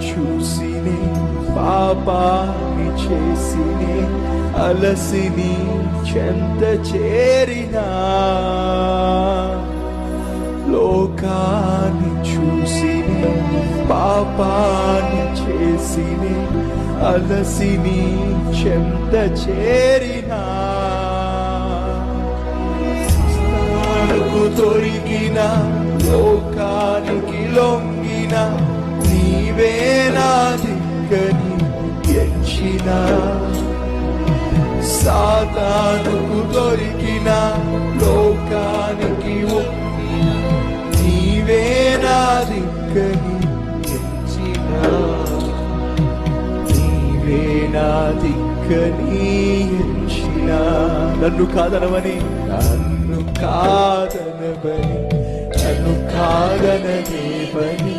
చూసినే పాపాన్ని చేసినే అలసిని చెంత చేరినా లోకాన్ని చూసినే పాపాన్ని చేసినే అలసిని చెంత చేరినా దొరికిన లోకానికి లొంగిన నీవే నా దిక్కని ఎంచిన సాతానుకు దొరికిన లోకానికి నీవే నా దిక్కని ఎంచిన నీవే నా దిక్కని ఎంచిన నన్ను కాదనవని నన్ను కాదనబని నన్ను కాదనదేవని